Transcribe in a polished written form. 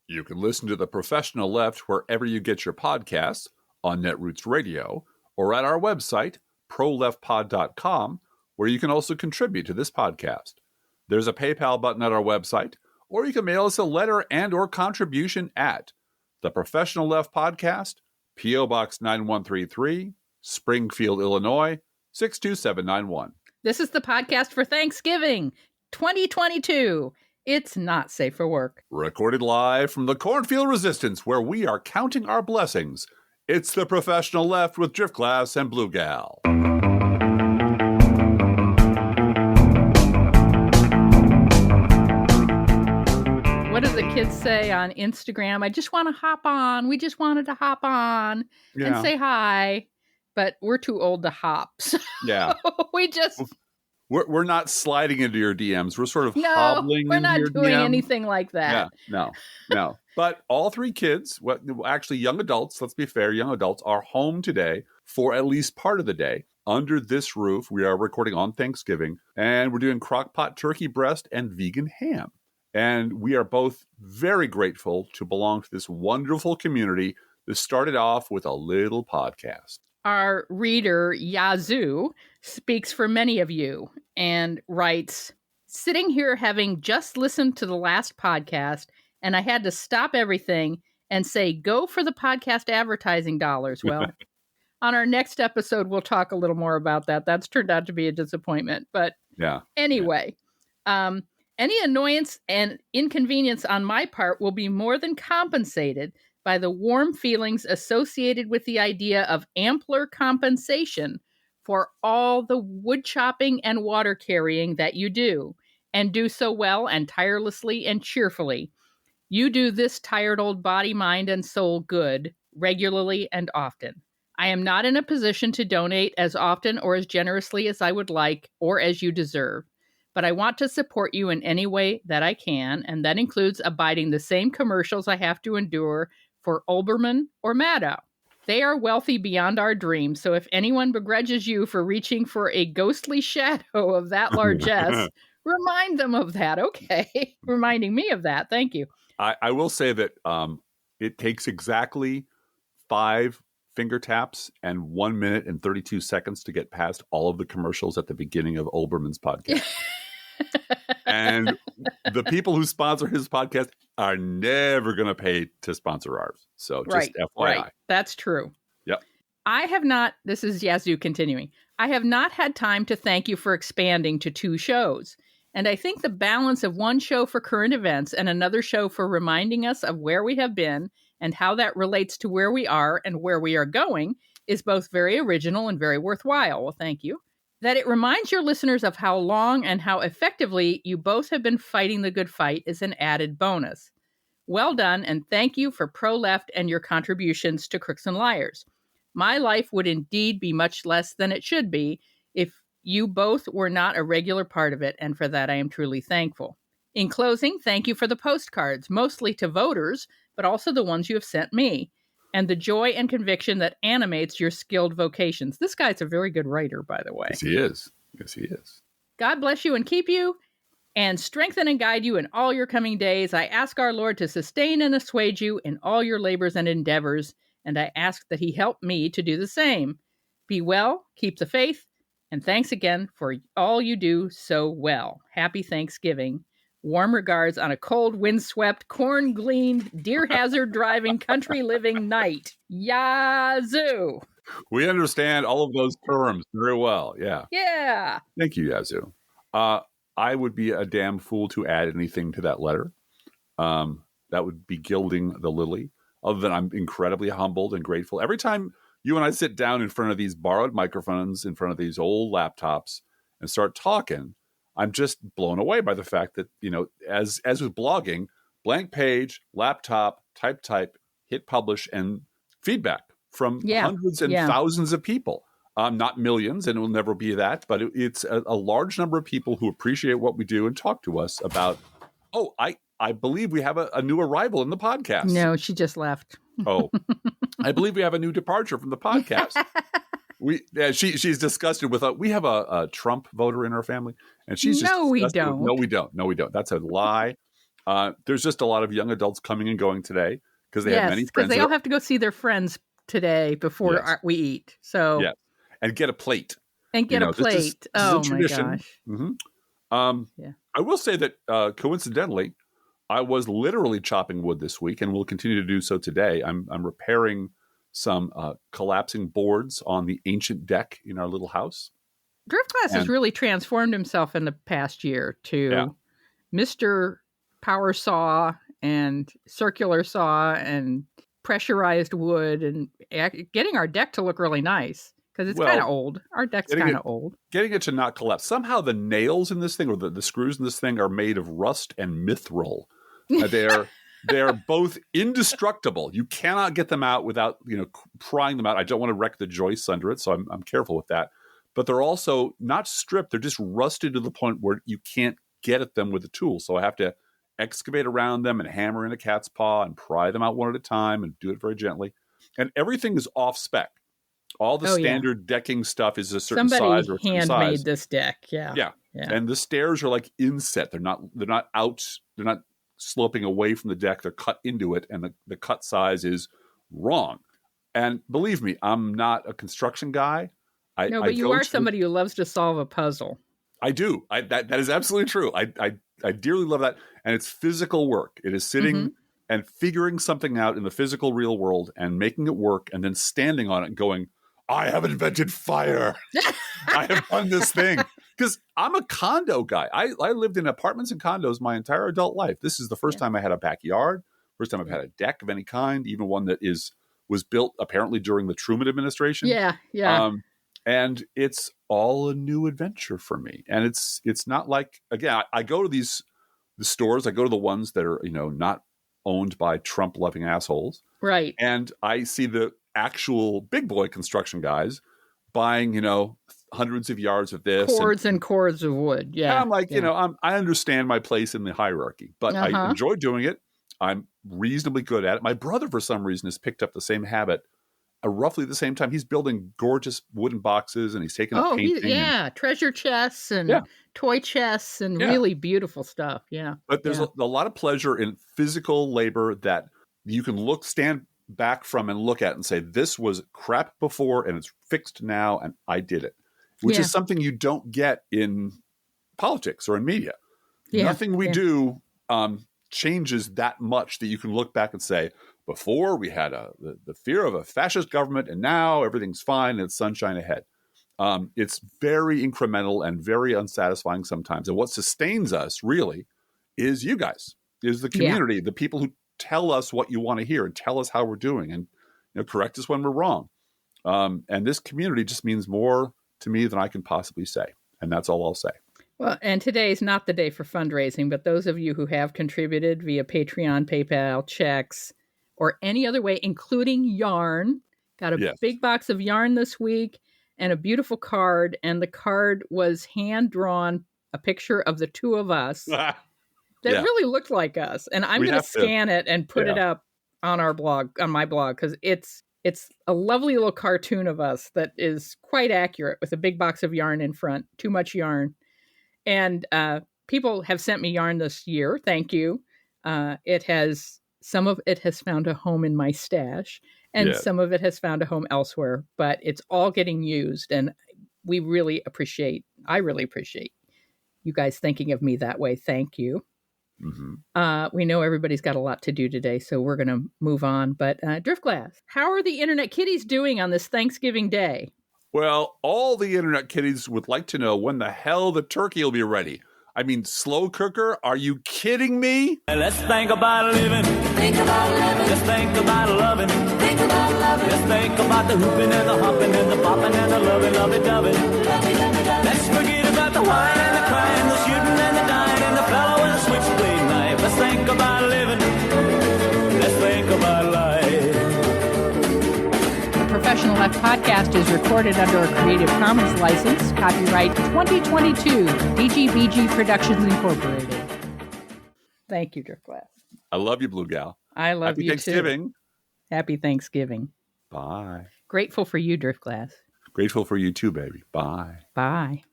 You can listen to The Professional Left wherever you get your podcasts, on Netroots Radio, or at our website, proleftpod.com, where you can also contribute to this podcast. There's a PayPal button at our website, or you can mail us a letter and or contribution at The Professional Left Podcast, P.O. Box 9133, Springfield, Illinois, 62791. This is the podcast for Thanksgiving 2022. It's not safe for work. Recorded live from the Cornfield Resistance, where we are counting our blessings. It's The Professional Left with Driftglass and Blue Gal. What do the kids say on Instagram? I just want to hop on. We just wanted to hop on and say hi. But we're too old to hop. So we just... We're not sliding into your DMs. We're sort of hobbling into your DMs. We're not doing anything like that. No. But all three kids, actually young adults, let's be fair, young adults are home today for at least part of the day. Under this roof, we are recording on Thanksgiving, and we're doing crockpot turkey breast and vegan ham. And we are both very grateful to belong to this wonderful community that started off with a little podcast. Our reader, Yazoo, speaks for many of you and writes, sitting here having just listened to the last podcast, and I had to stop everything and say, go for the podcast advertising dollars. Well, on our next episode, we'll talk a little more about that. That's turned out to be a disappointment. But anyway, any annoyance and inconvenience on my part will be more than compensated by the warm feelings associated with the idea of ampler compensation for all the wood chopping and water carrying that you do, and do so well and tirelessly and cheerfully. You do this tired old body, mind, and soul good regularly and often. I am not in a position to donate as often or as generously as I would like or as you deserve, but I want to support you in any way that I can, and that includes abiding the same commercials I have to endure for Olbermann or Maddow. They are wealthy beyond our dreams, so if anyone begrudges you for reaching for a ghostly shadow of that largesse, remind them of that. Okay, reminding me of that. Thank you. I will say that it takes exactly 5 finger taps and 1 minute and 32 seconds to get past all of the commercials at the beginning of Olbermann's podcast. And the people who sponsor his podcast are never going to pay to sponsor ours. So just FYI. Right. That's true. Yep. I have not, this is Yazoo continuing, I have not had time to thank you for expanding to 2 shows. And I think the balance of 1 show for current events and another show for reminding us of where we have been and how that relates to where we are and where we are going is both very original and very worthwhile. Well, thank you. That it reminds your listeners of how long and how effectively you both have been fighting the good fight is an added bonus. Well done, and thank you for Pro-Left and your contributions to Crooks and Liars. My life would indeed be much less than it should be if you both were not a regular part of it, and for that I am truly thankful. In closing, thank you for the postcards, mostly to voters, but also the ones you have sent me, and the joy and conviction that animates your skilled vocations. This guy's a very good writer, by the way. Yes, he is. Yes, he is. God bless you and keep you, and strengthen and guide you in all your coming days. I ask our Lord to sustain and assuage you in all your labors and endeavors, and I ask that he help me to do the same. Be well, keep the faith, and thanks again for all you do so well. Happy Thanksgiving. Warm regards on a cold, windswept, corn-gleaned, deer-hazard driving, country-living night. Yazoo! We understand all of those terms very well. Yeah. Yeah. Thank you, Yazoo. I would be a damn fool to add anything to that letter. That would be gilding the lily. Other than I'm incredibly humbled and grateful. Every time you and I sit down in front of these borrowed microphones, in front of these old laptops, and start talking, I'm just blown away by the fact that, you know, as with blogging, blank page, laptop, type, hit publish, and feedback from hundreds and thousands of people. Not millions, and it will never be that, but it's a large number of people who appreciate what we do and talk to us about, I believe we have a new arrival in the podcast. No, she just left. Oh, I believe we have a new departure from the podcast. She's disgusted with we have a Trump voter in our family, and she's just no, we don't. No, we don't. That's a lie. There's just a lot of young adults coming and going today because they have many Yes, because friends. they all have to go see their friends today before Yes. we eat. So Yeah, and get a plate. and get a plate. This is a Oh my tradition. gosh. Yeah. I will say that coincidentally, I was literally chopping wood this week, and will continue to do so today. I'm repairing some collapsing boards on the ancient deck in our little house. Driftglass has really transformed himself in the past year to Mr. Power Saw and circular saw and pressurized wood and getting our deck to look really nice because it's kind of old. Our deck's kind of old. Getting it to not collapse. Somehow the nails in this thing or the screws in this thing are made of rust and mithril. They're both indestructible. You cannot get them out without prying them out. I don't want to wreck the joists under it, so I'm careful with that. But they're also not stripped. They're just rusted to the point where you can't get at them with a tool. So I have to excavate around them and hammer in a cat's paw and pry them out one at a time and do it very gently. And everything is off spec. All the standard decking stuff is a certain size or somebody handmade this deck. Yeah. And the stairs are like inset. They're not out. They're not sloping away from the deck. They're cut into it, and the cut size is wrong. And believe me, I'm not a construction guy. But you are somebody who loves to solve a puzzle. I do. That is absolutely true. I dearly love that. And it's physical work. It is sitting and figuring something out in the physical real world and making it work and then standing on it and going, I have invented fire. I have done this thing. Because I'm a condo guy. I lived in apartments and condos my entire adult life. This is the first time I had a backyard, first time I've had a deck of any kind, even one that was built apparently during the Truman administration. Yeah. And it's all a new adventure for me. And it's not like, again, I go to the stores, I go to the ones that are, not owned by Trump-loving assholes. Right. And I see the actual big boy construction guys buying, hundreds of yards of this. Cords and cords of wood. Yeah. And I'm like, I understand my place in the hierarchy, but I enjoy doing it. I'm reasonably good at it. My brother, for some reason, has picked up the same habit. Roughly the same time, he's building gorgeous wooden boxes and he's taking up painting. Treasure chests and toy chests and really beautiful stuff. Yeah. But there's a lot of pleasure in physical labor that you can stand back from and look at and say, this was crap before and it's fixed now and I did it, which is something you don't get in politics or in media. Yeah. Nothing we do changes that much that you can look back and say, before we had the fear of a fascist government, and now everything's fine and it's sunshine ahead. It's very incremental and very unsatisfying sometimes. And what sustains us really is you guys, is the community, the people who tell us what you want to hear and tell us how we're doing and correct us when we're wrong. And this community just means more to me than I can possibly say. And that's all I'll say. Well, and today is not the day for fundraising, but those of you who have contributed via Patreon, PayPal, checks, or any other way, including yarn. Got a big box of yarn this week and a beautiful card. And the card was hand-drawn, a picture of the two of us that really looked like us. And I'm going to scan it and put it up on our blog, on my blog, because it's a lovely little cartoon of us that is quite accurate with a big box of yarn in front, too much yarn. And people have sent me yarn this year. Thank you. Some of it has found a home in my stash, and some of it has found a home elsewhere, but it's all getting used. And I really appreciate you guys thinking of me that way. Thank you. Mm-hmm. We know everybody's got a lot to do today, so we're going to move on. But Driftglass, how are the Internet Kitties doing on this Thanksgiving Day? Well, all the Internet Kitties would like to know when the hell the turkey will be ready. I mean, slow cooker? Are you kidding me? Let's think about living. Think about living. Let's think about loving. Think about loving. Let's think about the hooping and the hopping and the popping and the lovey-dovey. Let's forget about the wine and the crying, the shooting and the dying, and the fellow with the switchblade knife. Let's think about living. Let's think about life. Professional Left Podcast is recorded under a Creative Commons license, copyright 2022, BGBG Productions Incorporated. Thank you, Driftglass. I love you, Blue Gal. I love you, Thanksgiving. Too. Happy Thanksgiving. Bye. Grateful for you, Driftglass. Grateful for you too, baby. Bye. Bye.